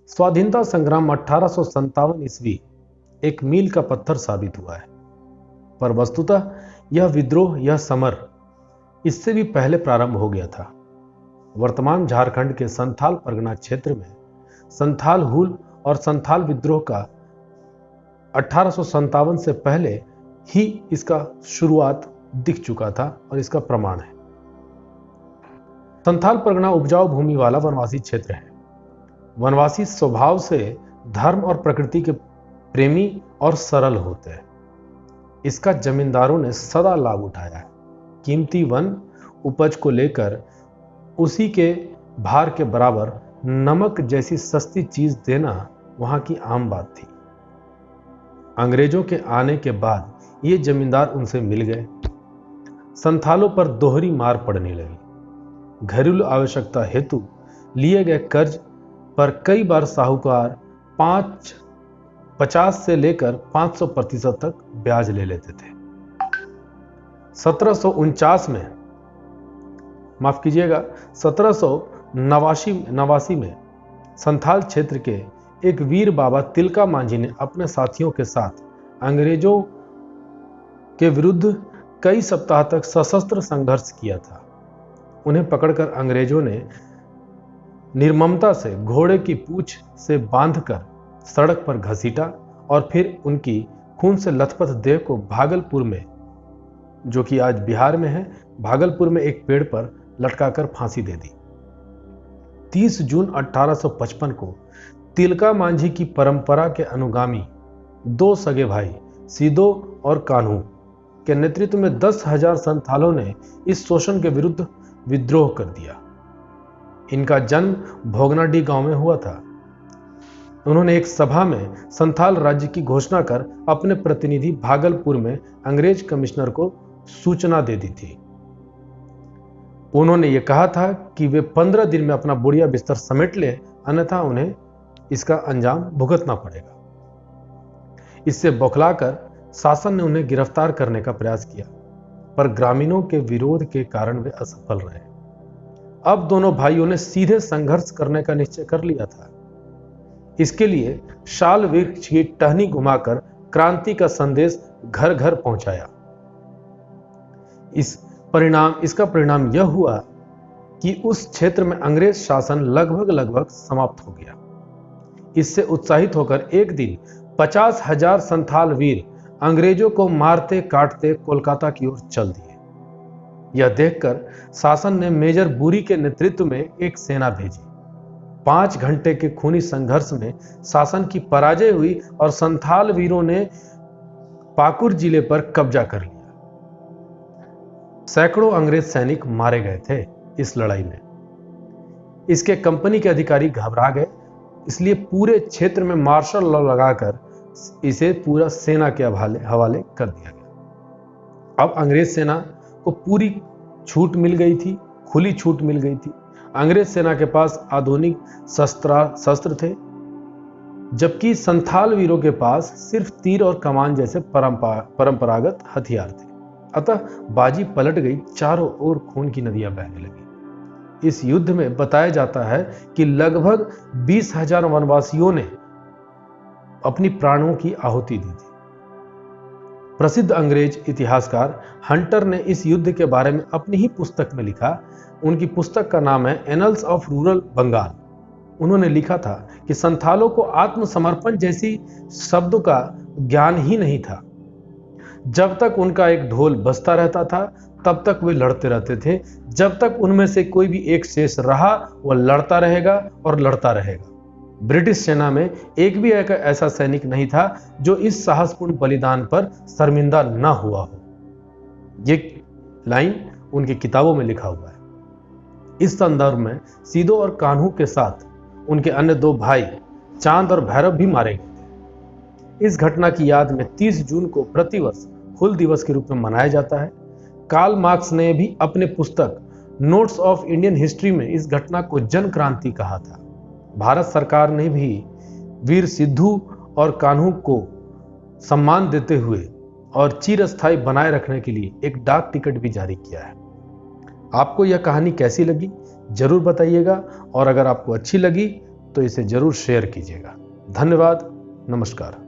स्वाधीनता संग्राम 1857 ईस्वी एक मील का पत्थर साबित हुआ है, पर वस्तुतः यह विद्रोह, यह समर इससे भी पहले प्रारंभ हो गया था। वर्तमान झारखंड के संथाल परगना क्षेत्र में संथाल हुल और संथाल विद्रोह का 1857 से पहले ही इसका शुरुआत दिख चुका था और इसका प्रमाण है। संथाल परगना उपजाऊ भूमि वाला वनवासी क्षेत्र है। वनवासी स्वभाव से धर्म और प्रकृति के प्रेमी और सरल होते हैं। इसका जमींदारों ने सदा लाभ उठाया है। कीमती वन उपज को लेकर उसी के भार के बराबर नमक जैसी सस्ती चीज देना वहां की आम बात थी। अंग्रेजों के आने के बाद ये जमींदार उनसे मिल गए। संथालों पर दोहरी मार पड़ने लगी। घरेलू आवश्यकता हेतु लिए गए कर्ज पर कई बार साहूकार 50 से लेकर 500% तक ब्याज ले लेते थे। 1749 में, माफ कीजिएगा, 1789 में संथाल क्षेत्र के एक वीर बाबा तिलका मांझी ने अपने साथियों के साथ अंग्रेजों के विरुद्ध कई सप्ताह तक सशस्त्र संघर्ष किया था। उन्हें पकड़कर अंग्रेजों ने निर्ममता से घोड़े की पूंछ से बांधकर सड़क पर घसीटा और फिर उनकी खून से लथपथ देह को भागलपुर में, जो कि आज बिहार में है, भागलपुर में एक पेड़ पर लटकाकर फांसी दे दी। 30 जून 1855 को तिलका मांझी की परंपरा के अनुगामी दो सगे भाई सीदो और कान्हू के नेतृत्व में 10,000 संथालों ने इस शोषण के विरुद्ध विद्रोह कर दिया। इनका जन्म भोगनाडीह गांव में हुआ था। उन्होंने एक सभा में संथाल राज्य की घोषणा कर अपने प्रतिनिधि भागलपुर में अंग्रेज कमिश्नर को सूचना दे दी थी। उन्होंने ये कहा था कि वे 15 दिन में अपना बुढ़िया बिस्तर समेट ले, अन्यथा उन्हें इसका अंजाम भुगतना पड़ेगा। इससे बौखलाकर शासन ने उन्हें गिरफ्तार करने का प्रयास किया, पर ग्रामीणों के विरोध के कारण वे असफल रहे। अब दोनों भाइयों ने सीधे संघर्ष करने का निश्चय कर लिया था। इसके लिए शाल वृक्ष की टहनी घुमाकर क्रांति का संदेश घर घर पहुंचाया। इसका परिणाम यह हुआ कि उस क्षेत्र में अंग्रेज शासन लगभग समाप्त हो गया। इससे उत्साहित होकर एक दिन 50,000 संथाल वीर अंग्रेजों को मारते काटते कोलकाता की ओर चल दिए। यह देखकर शासन ने मेजर बुरी के नेतृत्व में एक सेना भेजी। 5 घंटे के खूनी संघर्ष में शासन की पराजय हुई और संथाल वीरों ने पाकुर जिले पर कब्जा कर लिया। सैकड़ों अंग्रेज सैनिक मारे गए थे इस लड़ाई में। इसके कंपनी के अधिकारी घबरा गए, इसलिए पूरे क्षेत्र में मार्शल लॉ लगाकर इसे पूरा सेना के हवाले कर दिया गया। अब अंग्रेज सेना को पूरी छूट मिल गई थी, खुली छूट मिल गई थी। अंग्रेज सेना के पास आधुनिक शस्त्र थे, जबकि संथाल वीरों के पास सिर्फ तीर और कमान जैसे परंपरागत हथियार थे। अतः बाजी पलट गई, चारों ओर खून की नदियां बहने लगी। इस युद्ध में बताया जाता है कि लगभग 20,000 वनवासियों ने अपनी प्राणों की आहुति दी थी। प्रसिद्ध अंग्रेज इतिहासकार हंटर ने इस युद्ध के बारे में अपनी ही पुस्तक में लिखा। उनकी पुस्तक का नाम है एनल्स ऑफ रूरल बंगाल। उन्होंने लिखा था कि संथालों को आत्मसमर्पण जैसी शब्दों का ज्ञान ही नहीं था। जब तक उनका एक ढोल बजता रहता था, तब तक वे लड़ते रहते थे। जब तक उनमें से कोई भी एक शेष रहा, वह लड़ता रहेगा और लड़ता रहेगा। ब्रिटिश सेना में एक भी ऐसा सैनिक नहीं था जो इस साहसपूर्ण बलिदान पर शर्मिंदा न हुआ हो। ये लाइन उनकी किताबों में लिखा हुआ है। इस संदर्भ में सीदो और कान्हू के साथ उनके अन्य 2 भाई चांद और भैरव भी मारे गए थे। इस घटना की याद में 30 जून को प्रतिवर्ष हुल दिवस के रूप में मनाया जाता है। कार्ल मार्क्स ने भी अपने पुस्तक नोट्स ऑफ इंडियन हिस्ट्री में इस घटना को जन क्रांति कहा था। भारत सरकार ने भी वीर सिद्धू और कान्हू को सम्मान देते हुए और चिरस्थायी बनाए रखने के लिए एक डाक टिकट भी जारी किया है। आपको यह कहानी कैसी लगी जरूर बताइएगा, और अगर आपको अच्छी लगी तो इसे जरूर शेयर कीजिएगा। धन्यवाद। नमस्कार।